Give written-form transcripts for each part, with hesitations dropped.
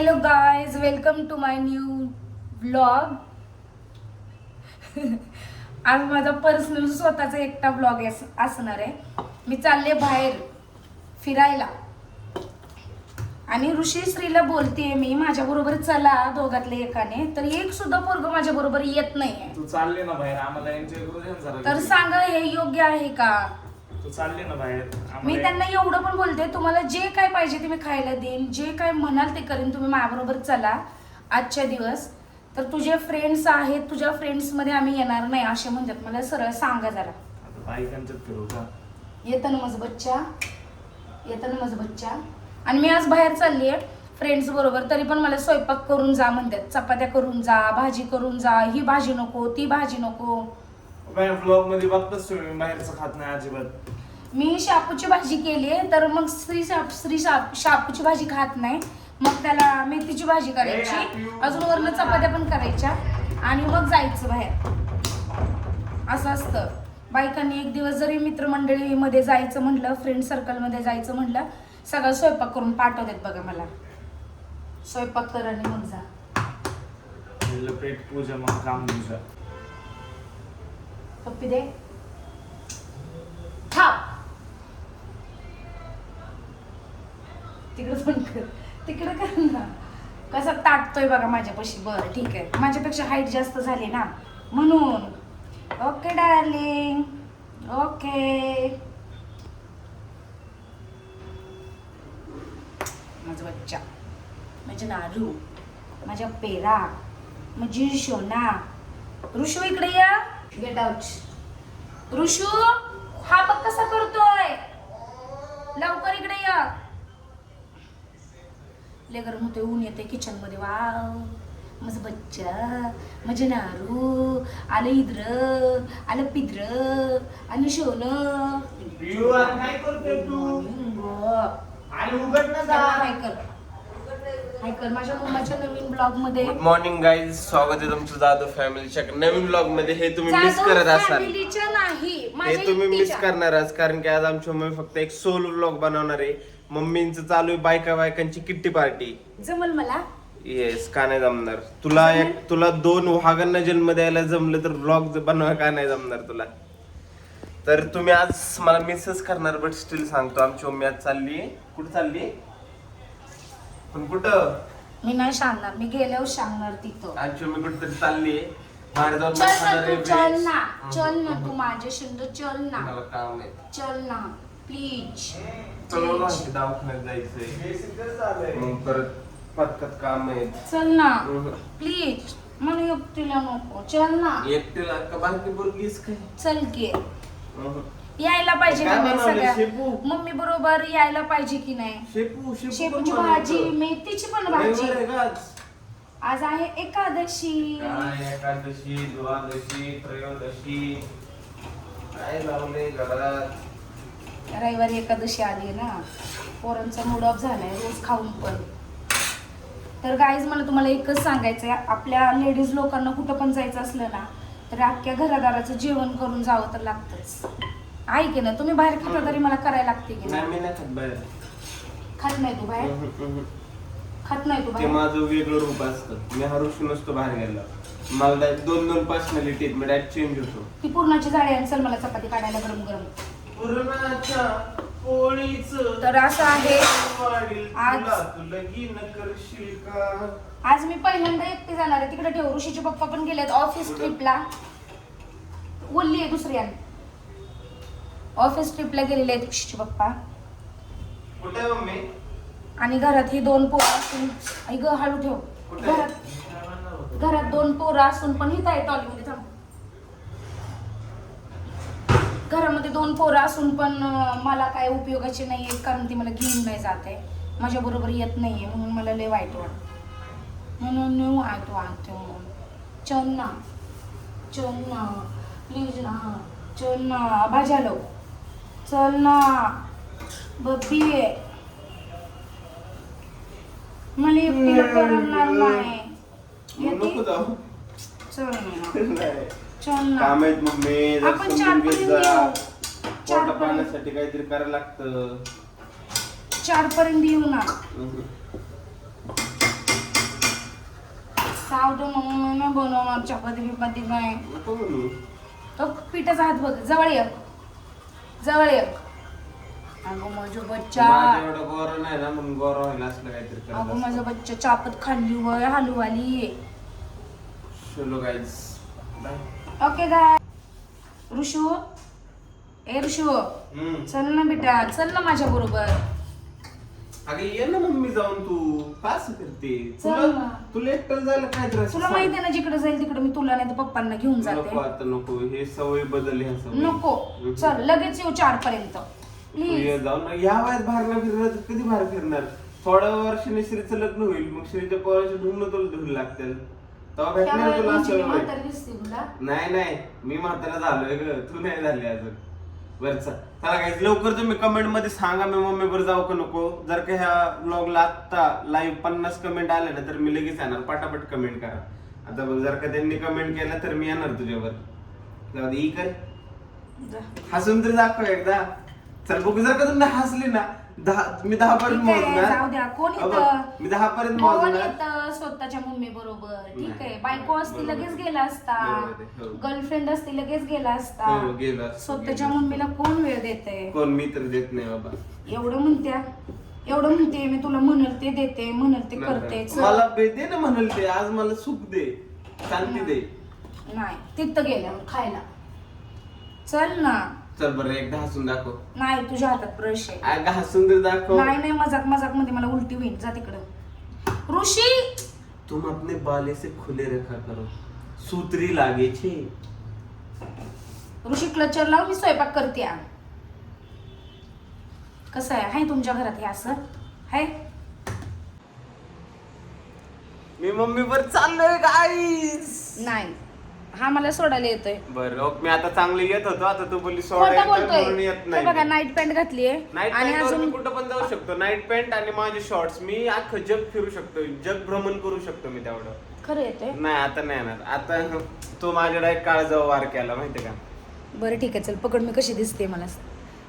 Hello guys, welcome to my new vlog. आज माझा personal स्वतःचा एकटा व्लॉग असणार आहे. मी चालले बाहेर फिरायला आणि ऋषीश्रीला बोलतेय मी माझ्या बरोबर चला दोघातले एकाने. तर एक सुद्धा पोरग माझ्या बरोबर येत नाहीये. तू चालले ना बाहेर, आम्हाला एन्जॉय करू दे ना जरा. तर सांगा हे योग्य आहे का? तू चालले ना बाहेर, मी त्यांना एवढं पण बोलते, तुम्हाला जे काय पाहिजे ते मी खायला देईन, जे काय म्हणाल ते करीन, तुम्ही माझ्याबरोबर चला आजच्या दिवस. तर तुझे फ्रेंड्स आहेत, तुझ्या फ्रेंड्स मध्ये आम्ही येणार नाही असे म्हणतात. मला सरळ सांगा जरा. आता बायकांच्यात फिरू का? येतं ना माझं बच्चा, येतं ना माझं बच्चा. आणि मी आज बाहेर चालली आहे फ्रेंड्स बरोबर, तरी पण मला स्वयंपाक करून जा म्हणतात. चपात्या करून जा, भाजी करून जा, ही भाजी नको ती भाजी नको. बाहेर व्लॉग मध्ये बघतोस तुम्ही, बाहेरचं खात नाही अजिबात. मी शापूची भाजी केली आहे, तर मग शापूची भाजी खात नाही. मग त्याला मेथीची भाजी करायची, अजून वरनं चपात्या पण करायच्या आणि मग जायचं बाहेर. असं असतं बायकांनी. एक दिवस जरी मित्रमंडळीमध्ये जायचं म्हटलं, फ्रेंड सर्कलमध्ये जायचं म्हटलं, सगळं स्वयंपाक करून पाठवतात बघा मला. स्वयंपाक कर आणि मग जा. पेट पूजा मग काम तुझं. पप्पी दे, थाप तिकडे पण कर, तिकडे कर ना. कसा ताटतोय बघा माझ्यापाशी. बरं ठीक आहे, माझ्यापेक्षा हाईट जास्त झाली ना म्हणून. Okay darling, okay. माझा बच्चा, माझं नारू, माझ्या पेरा, माझी शोना. ऋषू इकडे या. Get out. ऋषू हा बघ कसा करतोय. लवकर इकडे या. लय गरम होतोय, ऊन येते किचन मध्ये. वाव माझं बच्चा, माझे नारू आलं. इद्र आलं, पिद्र आणि शोन. काय करते तू? आणि उघड ना जा. हाय कर माझ्या मम्माच्या नवीन ब्लॉग मध्ये. गुड मॉर्निंग गाईज, स्वागत आहे तुमचं जाधव फॅमिलीच्या नवीन ब्लॉग मध्ये. हे तुम्ही मिस जाधव करत असाल, फॅमिलीच्या नाही, हे माझ्या तुम्ही मिस एकटीच्या. करणार आहात, कारण की आज आमची मम्मी फक्त एक सोलो ब्लॉग बनवणार आहे. मम्मींचं चालू आहे बायकांची किट्टी पार्टी. जमल मला. येस, का नाही जमणार तुला 2 वाघांना जन्म द्यायला जमलं तर ब्लॉग बनवा, का नाही जमणार तुला? तर तुम्ही आज मला मिसच करणार, बट स्टील सांगतो आमची मम्मी आज चालली. कुठं चालली? पण कुठं? मी नाही सांगणार, मी गेल्यावर सांगणार तिथं. आमची मम्मी कुठेतरी चालली बाहेर जाऊन. चल ना तू, चल ना तू माझ्याशी, चल ना, मला काम आहे. चल ना प्लीज. दवाखान्यात जायचंय, मग परत पटकत काम आहे. चल ना प्लीज, मला एकटीला नको. चल ना. एकटीला का बारकी पोरगीस काय? चल की. यायला पाहिजे की नाही सगळ्या मम्मी बरोबर यायला पाहिजे की नाही? शेपूची भाजी, मेथीची पण भाजी. आज आहे एकादशी. एकादशी, द्वादशी, त्रयोदशी काय लावले घरात? रविवारी एकादशी आली ना, पोरांचा मूड ऑफ झालाय रोज खाऊन पण. तर गाईज, मला तुम्हाला एकच सांगायचंय, आपल्या लेडीज लोकांना कुठं पण जायचं असलं ना, तर अख्ख्या घरादाराचं जेवण करून जावं तर लागतंच. आहे की नाही? तुम्ही बाहेर खाता तरी मला करायला लागते की नाही? मी नाही खात बाहेर. खात नाही तू बाहेर? खात नाही तू ते बाहेर? माझं वेगळं रूप असतं. मी हरुषी नसतो बाहेर गेला. मला डायरेक्ट 2 पर्सनॅलिटी आहेत, मी डायरेक्ट चेंज होतो. ती पूर्णाची जाळी आणि चल मला चपाती काढायला गरम गरम. पुरणाच्या पोळीचं तर असं आहे आज तू लगीन करशील का? आज मी पहिल्यांदा एकटी जाणार आहे. तिकडे ठेव, ऋषीचे पप्पा पण गेलेत ऑफिस ट्रिपला. बोलली आहे दुसरी ऑफिस ट्रिपला गेलेले आहेत ऋषीचे पप्पा. कुठे आहे मम्मी? आणि घरात ही 2 पोरं असून, आई ग हळू ठेव. घरात 2 पोरं असून पण हित आहे टॉलीमध्ये. थांब. घरामध्ये 2 पोरं असून पण मला काय उपयोगाचे नाही आहेत, कारण ती मला घेऊन नाही जात आहे, माझ्या बरोबर येत नाहीये, म्हणून मला लय वाईट वाटतं. म्हणून वाटतो. चल ना, चल ना प्लीज ना, चल ना. भाज्या लो, चल ना बब्बी. मला एकटीला करणार नाही. नको जाऊ. चल ना, नाही. चल ना. काम आहेत मम्मी, जर आपण समजून 4 घेत पर्यंत जा. येऊ. पोटा पाण्यासाठी काहीतरी करायला लागतं. 4 पर्यंत येऊ ना. सावध मम्मी नाही बनवणार चपाती बिपाती काय. नको म्हणू. तो पिठाचा हात बघ, जवळ ये, जवळ ये. अगं माझं बच्चा, माझं एवढं गोरा नाही ना, म्हणून गोरा व्हायला असलं काहीतरी करत अगं असतो. माझं बच्चा चापत खाल्ली वय हलू आली. चलो गाईज, बाय. ओके गाय. ऋषू, ए ऋषू, चल ना बेटा, चल ना माझ्या बरोबर. अगं ये ना मम्मी जाऊन, तू का असं करते? चल ना. तुला एकटं जायला काय त्रास? तुला माहिती आहे ना, जिकडे जाईल तिकडे मी तुला नाही तर पप्पांना घेऊन जाते. नको आता नको, हे सवय बदल, ह्या सवय नको, चल लगेच येऊ 4 पर्यंत तू प्लीज. ये जाऊन ना. या वयात बाहेर नाही फिरणार तर कधी बाहेर फिरणार? थोड्या वर्षाने श्रीचं लग्न होईल, मग श्रीच्या पोराच्या ढुंगण तुला धुवून लागतील, तेव्हा भेटणार तुला असं. नाही मी म्हातारा झालोय ग, तू नाही झाली अजून. वरचा चला काही लवकर तुम्ही कमेंट मध्ये सांगा मी मम्मी बरोबर जाऊ का नको. जर का ह्या ब्लॉगला आत्ता लाईव्ह 50 कमेंट आले ना तर मी लगेच येणार. पटापट कमेंट करा. आता बघ, जर का त्यांनी कमेंट केला तर मी येणार तुझ्यावर. जाऊ दे, ई कर, हसून तरी दाखव एकदा. चल बघू, जर का तुम्ही हसली ना, मी 10 पर्यंत मोजणार. जाऊ द्या, कोण अबघ, येतं? मी 10 पर्यंत कोण मोजणार. येतं स्वतःच्या मम्मी बरोबर? ठीक आहे, नाही. बायको असती बरोबर. लगेच गेला असता, बरोबर आहे, हो. गर्लफ्रेंड असती लगेच गेला असता. हो, गेला असता, स्वतःच्या गेला. मम्मीला कोण वेळ देते? कोण? मी तर देत नाही बाबा. एवढं म्हणते मी तुला, म्हणल ते देते, म्हणल ते करते. चल. मला दे ना म्हणाल ते, आज मला सुख दे, शांती दे. नाही, तिथं गेल्या खायला. चल ना. चल बरं, एकदा हसून दाखव. नाही, तुझ्या हातात ब्रश आहे. अगं हसून तर दाखव. नाही मजाक मध्ये मला उलटी होईल. जा तिकडं. ऋषी, तुम अपने बाल से खुले रखा करो, सूत्री लागे छे. ऋषी क्लचर लाव, मी स्वयंपाक करते. कसं आहे, हाय तुमच्या घरात हे असं हाय? मी मम्मी वर चाललोय गाईस. नाही, हा मला सोडायला येतोय. बरं मी आता चांगली येत होतो, आता तू बोलली खोटं सोडायला बोलतोय. म्हणून येत हे बघा, नाही. नाईट पॅन्ट घातलीये नाईट आणि पॅन्ट अजून मी कुठं पण जाऊ शकतो. नाईट पॅन्ट आणि माझे शॉर्ट्स, मी अख्खं जग फिरू शकतो, जग भ्रमण करू शकतो मी तेवढं. खरं येतोय. नाही आता नाही येणार. आता तो माझ्या डायरेक्ट काळजावर वार केला, माहितीये का? बरं ठीक आहे, चल पकड, मी कशी दिसते मला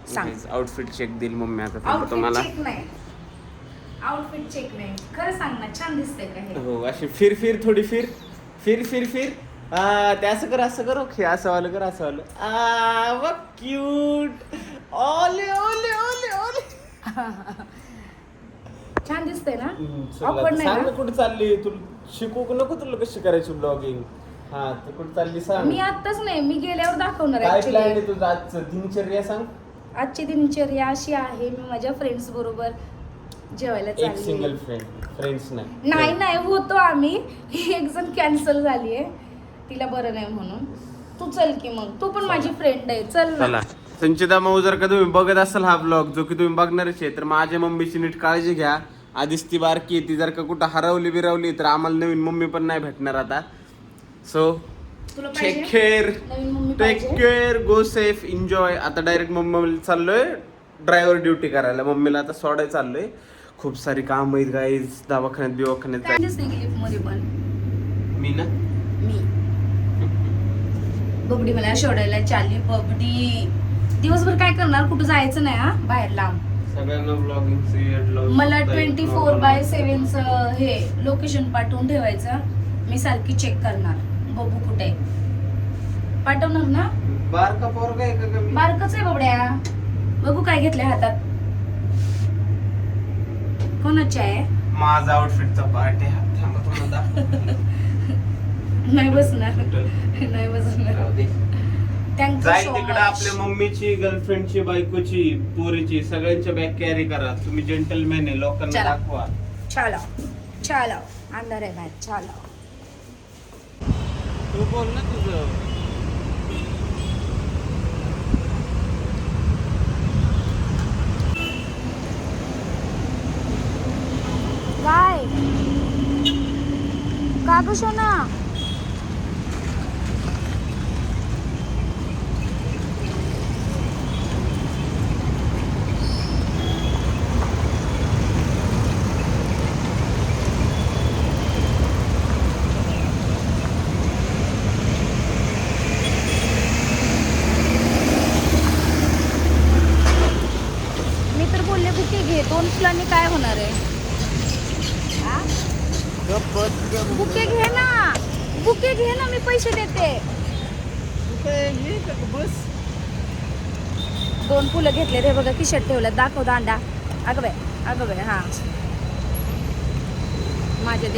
सांग. आउटफिट चेक देईल मम्मी आता आउटफिट तुम्हाला. चेक नाही, आउटफिट चेक नाही, खरं सांग ना, छान दिसतंय का हे? हो, अशी फिर थोडी फिर. ते असं कर, असं कर, ओके, असं वालं कर, असं वालं. क्यूट. ओले ओले ओले ओले. छान दिसतंय ना? Awkward नाही सांग ना? ना कुठे चालली तू? शिकू नको तुला कशी करायची ब्लॉगिंग? हा, तू कुठे चालली सांग. मी आत्ताच नाही, मी गेल्यावर दाखवणार काय प्लॅन actually. आहे तुझं आजचं दिनचर्या सांग. आजची दिनचर्या अशी आहे, मी माझ्या फ्रेंड्स बरोबर जेवायला एक चालली. सिंगल फ्रेंड्स नाही. नाही होतो आम्ही. एक जण कॅन्सल झालीये, तिला बरं नाही म्हणून. तू चल की मग, तू पण माझी फ्रेंड आहे, चल ना. चला संचिता माऊ, जर का तुम्ही बघत असाल हा ब्लॉग, जो की तुम्ही बघणारच आहे, तर माझ्या मम्मीची नीट काळजी घ्या. आधीच ती बारकी आहे, ती जर का कुठं हरवली बिरवली तर आम्हाला नवीन मम्मी पण नाही भेटणार आता. सो तुला टेक पाहिजे केअर, नवीन मम्मी टेक पाहिजे? केअर, गो सेफ, एन्जॉय. आता डायरेक्ट मम्मी चाललोय ड्रायव्हर ड्युटी करायला. मम्मीला आता सोडायला चाललोय. खूप सारी काम आहेत गाईज, दवाखान्यात काय दिसते क्लिप मध्ये पण? मी ना मी बबडी मला सोडायला चालली. बबडी दिवसभर काय करणार? कुठं जायचं नाही हा, बाहेर लांब. सगळ्यांना ब्लॉगिंग मला 24/7 हे लोकेशन पाठवून ठेवायचं. मी सारखी चेक करणार बबू कुठे आहे. पाठवणार ना? बारका पोरगा आहे का कमी? बारकच आहे बबड्या. बघू काय घेतलंय हातात. कोणाच्या आहे? माझा आउटफिटचा पार्ट आहे. थांबा तुम्हाला दाखवतो. नाही बसणार, नाही बसणार. राहू दे. थँक्यू जाई सो तिकडे मच. आपल्या मम्मीची, गर्लफ्रेंडची, बायकोची, पोरीची, सगळ्यांच्या बॅग कॅरी करा. तुम्ही जेंटलमॅन आहे, लोकांना चला. दाखवा. चलो अंदर आहे बाहेर. चलो तू बोल ना तुझं. काय का कशो ना? मी तर बोलले बुके घे. 2 फुलांनी काय होणार आहे? बुके घे ना, बुके घे ना, मी पैसे देते. बस 2 फुलं घेतले हे बघा, खिशात ठेवलं. दाखव दांडा. अगं बाय हा. माझ्या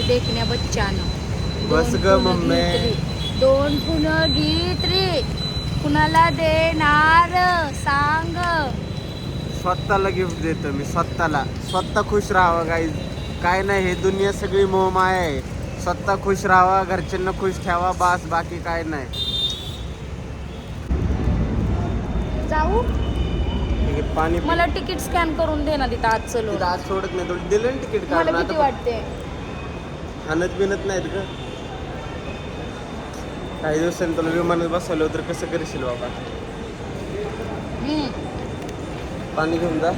देखण्या बच्चानं बस ग मम्मी. 2 फुलं घेत रे. कुणाला देणार सांग. स्वतःला गिफ्ट देतो मी, स्वतः खुश राहावा गाईज. काय नाही, हे दुनिया सगळी मोहमाया आहे. स्वतः खुश राहावा, घरच्यांना खुश ठेवा, बस, बाकी काय नाही. जाऊ. ठीक आहे, पाणी पी. मला तिकीट स्कॅन करून दे ना तिथं आज चलो. तिथं आज सोडत नाही, तुला दिलं ना तिकीट मला काढून. किती आता वाटते. हाणत बिनत नाहीत ग. काही दिवसांनी तुला विमानात बसवलं तर कसं करशील बाबा. पाणी घेऊन जा.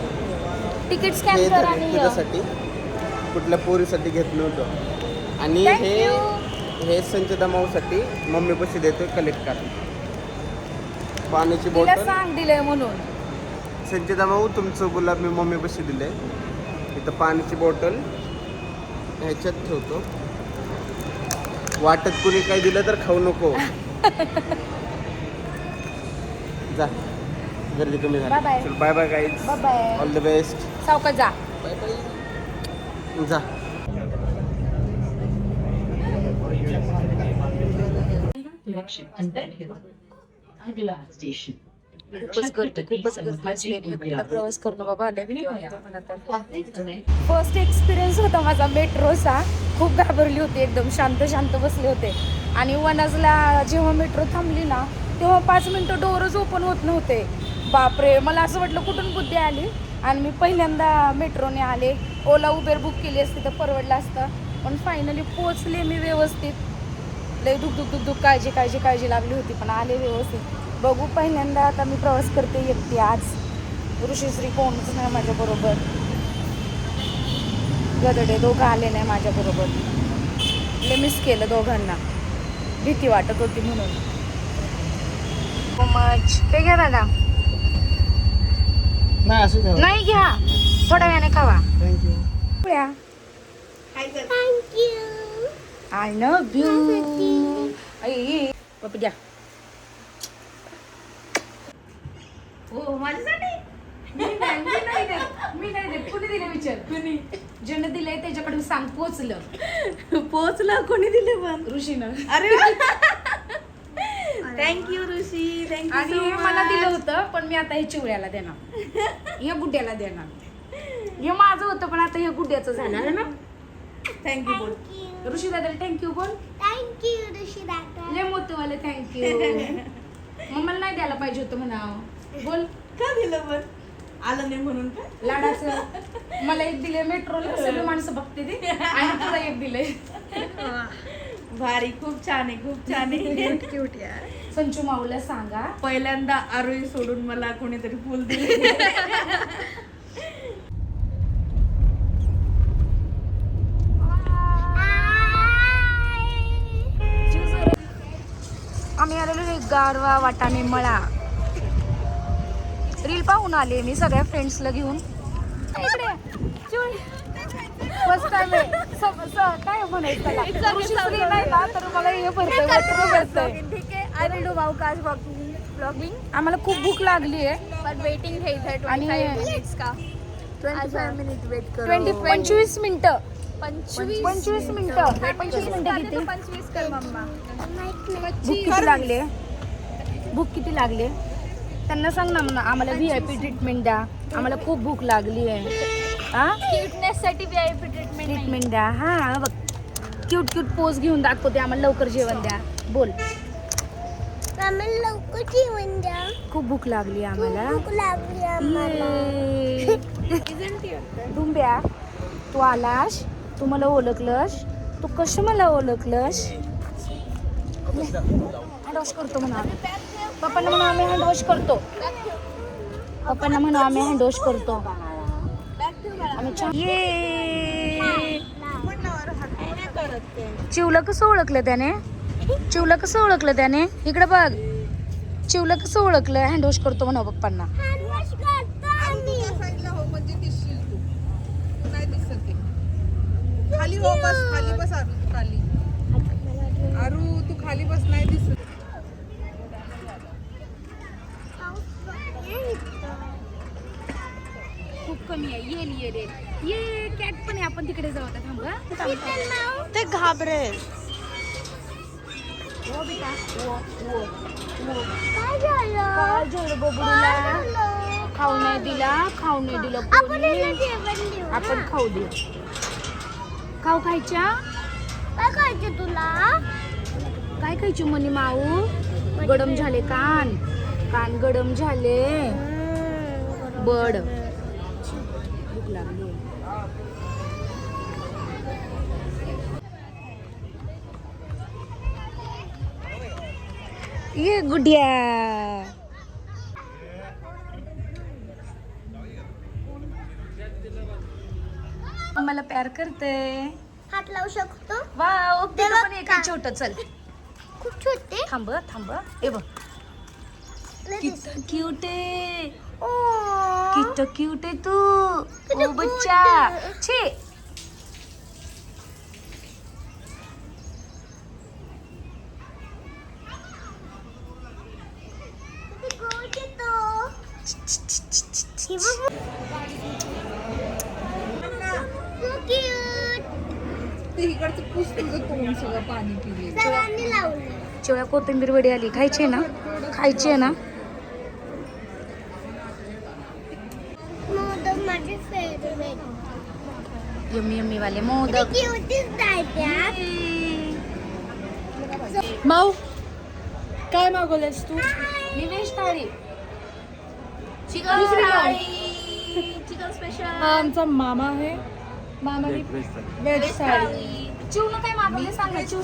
तिकीट स्कॅन हे कर धर, आणि ये. तुझ्यासाठी कुठल्या पोरीसाठी घेत नव्हतं. आणि Thank हे you. हे संचिता माऊसाठी मम्मी पैसे देतोय, कलेक्ट कर. पाण्याची तिला बॉटल. सांग दिलंय म्हणून. संचिता माऊ, तुमचं गुलाब मी मम्मी पैसे दिले. इथं पाण्याची बॉटल ह्याच्यात ठेवतो. वाटत कुणी काही दिलं तर खाऊ नको. जा, गर्दी कमी Bye bye. झाली. Bye bye guys. Bye bye. All the best. सावकाश जा. Bye bye. जा. प्रवास करणं बाबा फर्स्ट एक्सपिरियन्स होता माझा मेट्रोचा. खूप घाबरली होती, एकदम शांत बसले होते. आणि वनाजला जेव्हा मेट्रो थांबली ना, तेव्हा 5 मिनिटं डोअरच ओपन होत नव्हते. बापरे, मला असं वाटलं कुठून बुद्धी आली. आणि मी पहिल्यांदा मेट्रोने आले. ओला उबेर बुक केली असती तर परवडलं असतं. पण फायनली पोचले मी व्यवस्थित. लय दुख काळजी लागली होती, पण आले व्यवस्थित. बघू, पहिल्यांदा आता मी प्रवास करते एकटी आज. ऋषीश्री कोणच नाही माझ्याबरोबर. गदडे दोघं आले नाही माझ्याबरोबर. लय मिस केलं दोघांना, भीती वाटत होती म्हणून. मच ते घ्या दादा. नाही घ्या, थोड्या वेळाने खावा. I love you. पप्पी द्या. हो माझ्यासाठी. मी नाही देत. कुणी दिलं विचार. कुणी ज्यानं दिलंय त्याच्याकडे सांग. पोचलं कोणी दिले पण. ऋषीनं. अरे थँक्यू ऋषी, थँक्यू. आणि हे मला दिलं होतं, पण मी आता हे चिवड्याला देणार, हे गुड्ड्याला देणार. हे माझं होतं, पण आता हे गुड्ड्याचं झालं ना. थँक्यू बोल. ऋषी दादाला थँक्यू बोल. थँक्यू ऋषी दादा. लय मोठंवाले थँक्यू. मला नाही द्यायला पाहिजे होतं म्हणावं. बोल. का दिलं पण? आलं नाही म्हणून का? लाडाचं. मला एक दिले मेट्रोला, सगळे माणसं बघते ते. आणि तुला एक दिले. भारी, खूप छान आहे, खूप छान आहे. क्यूट यार. संचू माऊला सांगा पहिल्यांदा आरोही सोडून मला कोणीतरी फुल दिले. आम्ही आलेलो गारवा वाटाणे मळा. रील पाहून आले मी सगळ्या फ्रेंड्सला घेऊन. इकडे फर्स्ट टाइम आहे. काय म्हणायचं त्याला? ऋषीश्री नाही ना, तर मला हे भरतंय. ठीक आहे, आय विल डू वावकाश ब्लॉगिंग. आम्हाला खूप भूक लागली आहे. बट वेटिंग है इधर आणि 25 मिनिट्स का. 25 मिनिट वेट करो. 25 मिनिटं. 25 मिनिटं. 25 मिनिटं किती? 25 कर मम्मा. भूक किती लागले त्यांना सांग ना. आम्हाला VIP ट्रीटमेंट द्या. आम्हाला खूप भूक लागली आहे. हा, क्यूटनेस साठी VIP ट्रीटमेंट द्या. हा बघ, क्यूट पोज घेऊन दाखवते. आम्हाला लवकर जेवण द्या. बोल. आम्हाला लवकर जेवण द्या. खूप भूक लागली आम्हाला. भूक लागली आम्हाला. डुंब्या, तू आलास, तू मला ओळखलंस. तू कसं मला ओळखलंस? हँडवॉश करतो म्हणा. पप्पांना म्हणा आम्ही हँडवॉश करतो. पप्पांना म्हणा आम्ही हँडवॉश करतो. आम्ही ये. चिवला कसं ओळखलं त्याने? चिवला कसं ओळखलं त्याने? इकडे बघ. चिवला कसं ओळखलं? हँडवॉश करतो म्हणा पप्पांना. खाली हो बस खाली बस आरू तू खाली आरू तू खाली बस नाही दिसत खूप कमी आहे ये कॅट पण आहे आपण तिकडे जाऊ आता थांब ते घाबरेल हो बेटा काय झालं बबडूला खाऊ नाही दिला कोणी. आपण खाऊ दे खाऊ खायच्या काय खायचं तुला काय खायची मनी माऊ गरम झाले कान गरम झाले बड भूक लागली ये गुडिया मला प्यार करते हात लावू शकतो वाव तिला पण एक छोट चल खूप छोटे थांब ए बघ किती क्यूट आहे ओ किती क्यूट आहे तू किती ओ बच्चा cute. छे किती गोड आहे तो. ही बघ. So cute. ते इकडचं पुस्तक तोंड सगळं पाणी पिले सरांनी लावलं चिवळ्या कोथिंबीर वडी आली खायची आहे ना मोदक माझे फेवरेट यम्मी वाले मोदक क्यूटीच नाही त्यात माऊ काय मागवलंस तू मी व्हेज थाळी दुसरी काय? चिकन स्पेशल हा आमचा मामा आहे मामाने व्हेज साडी चिवनं काय मागवले सांग ना चिव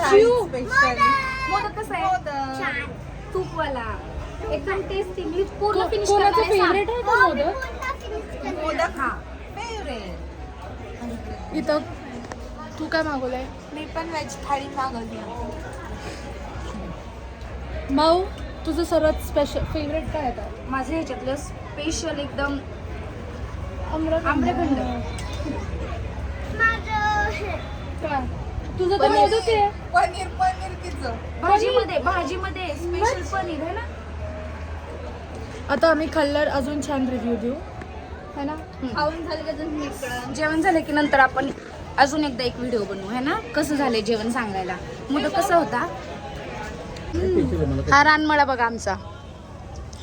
मोदक कसं आहे छान तूपवाला एकदम टेस्टी मी पूर्ण फिनिश कोणाचं फेवरेट आहे का मोदक मोदक हा इथं तू काय मागवलंय मी पण व्हेज थाळी मागवली माऊ तुझं सर्वात स्पेशल फेवरेट काय आहे माझं ह्याच्यातलं स्पेशल एकदम आम्रखंड माझं हे. काय तुझं तर मोदक आहे पनीर तिचं भाजीमध्ये स्पेशल पनीर आहे ना आता आम्ही खाल्ल्यावर अजून छान रिव्ह्यू देऊ है ना जेवण झालं की नंतर आपण अजून एकदा एक व्हिडिओ बनवू है ना कसं झालंय जेवण सांगायला मोदक कसा होता हा रानमळा बघा आमचा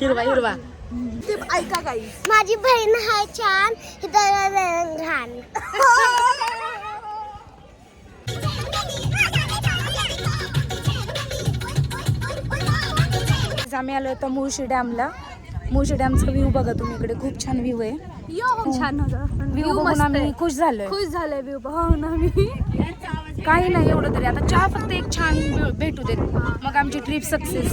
हिरवा ते ऐका काही माझी बहीण आहे छान ही घाण आम्ही आलो होतो मुळशी डॅमला मुळशी डॅमचा व्ह्यू बघा तुम्ही इकडे खूप छान व्ह्यू आहे छान होता व्ह्यू बघून आम्ही खुश झालोय खुश झालंय व्ह्यू पाहून आम्ही काही नाही एवढं तरी आता चहा फक्त एक छान भेटू देत मग आमची ट्रिप सक्सेस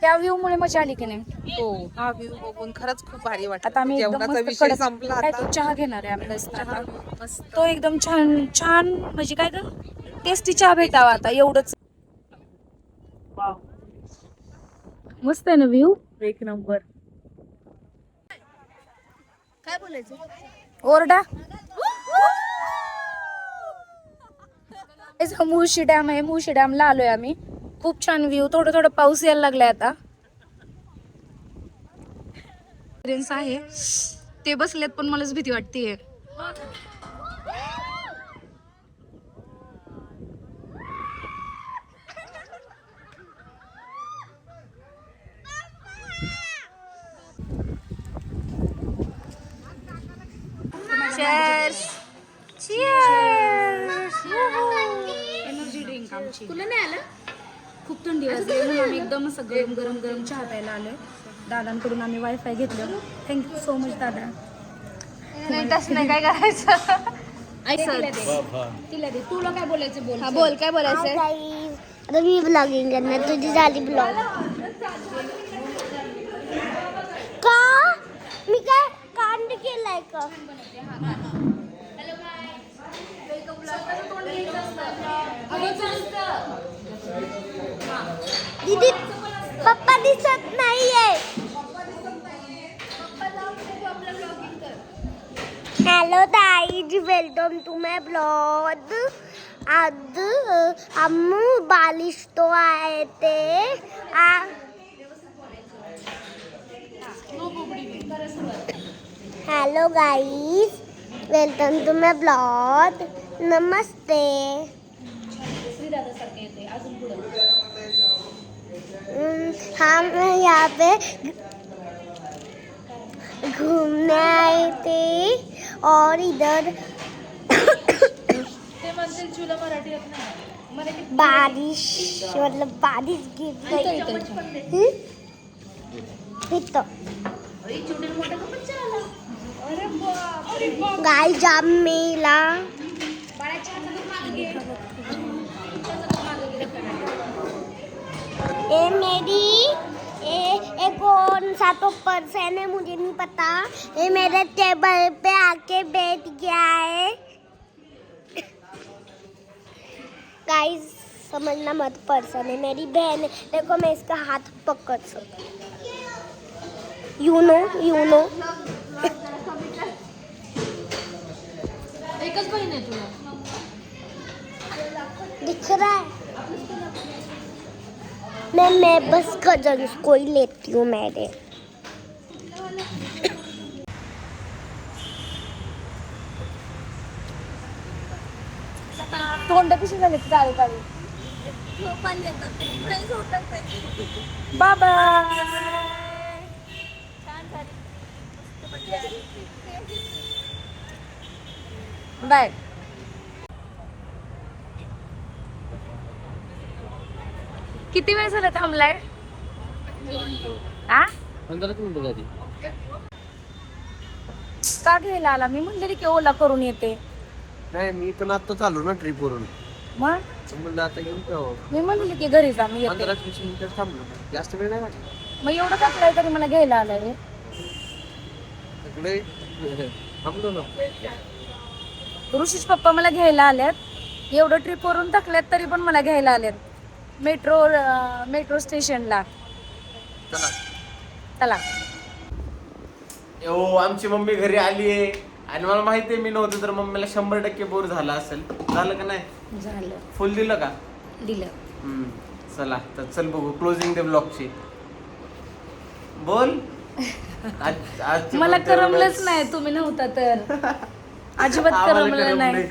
त्या व्ह्यू मुळे मजा आली की नाही हो हा व्ह्यू बघून खरंच खूप भारी वाटत आता आम्ही एकदम जेवणाचा मस्त विषय कडक संपला काय आता तो चहा घेणार आहे आम्ही आता. तो एकदम छान म्हणजे काय ग टेस्टी चहा भेटावा आता एवढंच मस्त आहे ना व्ह्यू एक नंबर काय बोलायचं ओरडा मुळशी डॅम आहे मुळशी डॅमला आलोय आम्ही खूप छान व्ह्यू थोडं पाऊस यायला लागलाय आता आहे ते बसलेत पण मलाच भीती वाटतेय एनर्जी ड्रिंक आमची तुला नाही आलं खूप थंडी वाजली म्हणून आम्ही एकदम असं गरम चहा प्यायला आलोय दादांकडून आम्ही वायफाय घेतलं थँक्यू सो मच दादा नाही काय करायचं तिला दे तुला काय बोलायचं बोल बोल काय बोलायचं आता मी ब्लॉगिंग करणार तुझी झाली ब्लॉग का मी काय कांड केलाय का दीदी पप्पा दिसत नाहीये hello guys welcome to my blog आज हम बारिश तो आए थे hello guys, welcome to my blog. नमस्ते. हम यहाँ पे घूमने आए थे और इधर ते म्हणतील तुला मराठी येत नाही. बारिश मतलब बारिश गिर रही. गाय जाम मेला. ये मेरी ये कौन सा तो पर्सन है मुझे नहीं पता. ये मेरे टेबल पे आके बैठ गया है. गाइस समझना मत, पर्सन है, मेरी बहन है. देखो मैं इसका हाथ पकड़ सकती. यू नो एकच बहीण आहे तुला. दिख रहा है. मैं बस कजन्स को ही लेती हूँ मेरे. तोंड कशी झाले काळे काळे. बाबा बाय. किती वेळ झाला थांबलाय? आ? 15 मिनिटं झाली. का घ्यायला आला? मी म्हणलेली की ओला करून येते. नाही मी पण आता चालू ना ट्रिप वरून. मग म्हणलं आता घेऊन जाऊ. मी म्हणले की घरी जा, मी येते. 15-20 मिनिटं थांबलो. जास्त वेळ नाही वाटत. मग एवढं टाकलंय तरी मला घ्यायला आलाय रे. सगळे थांबलो ना. ऋषीच पप्पा मला घ्यायला आल्यात. एवढं ट्रिप वरून टाकल्यात तरी पण मला घ्यायला आल्यात. मेट्रो स्टेशनला. चला. चला. ओ आमची मम्मी घरी आली आहे आणि मला माहिती आहे मी नव्हतं तर मम्मीला 100% बोर झाला असेल. झालं का नाही? झालं. फुल दिलं का? दिलं. चला तर चल बघू क्लोजिंग द ब्लॉगची. बोल. आज मला करमलंच नाही तुम्ही नव्हता तर. अजिबात करमलं नाही.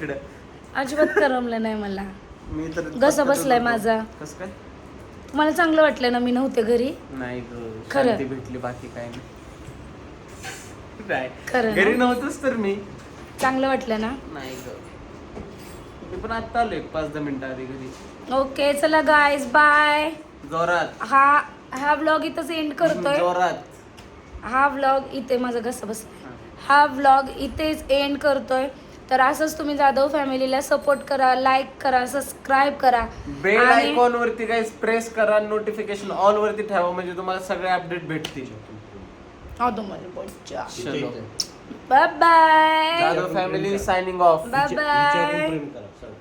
अजिबात करमलं नाही मला. मी तर घसा बसलाय माझा. कसं काय? मला चांगलं वाटलं ना मी नव्हते घरी. नाही ग, खरं. शांती भेटली, बाकी काय नाही. खरं ना? घरी नव्हतंच तर मी. चांगलं वाटलं ना? नाही ग, मी पण आता आलो 5-10 मिनिटं आधी घरी. ओके चला गाईज बाय. जोरात. हा व्लॉग इथंच एंड करतोय. जोरात. हा व्लॉग इथे माझा घसा बसला. हा व्लॉग इथेच एंड करतोय. तर असंच तुम्ही जाधव फॅमिलीला सपोर्ट करा, लाईक करा, सबस्क्राईब करा. बेल आयकॉन वरती गाइस प्रेस करा, नोटिफिकेशन ऑल वरती ठेवा म्हणजे तुम्हाला सगळे अपडेट भेटतील. चलो bye bye. Jadhav family signing off. Bye bye. प्रेम करा. चला.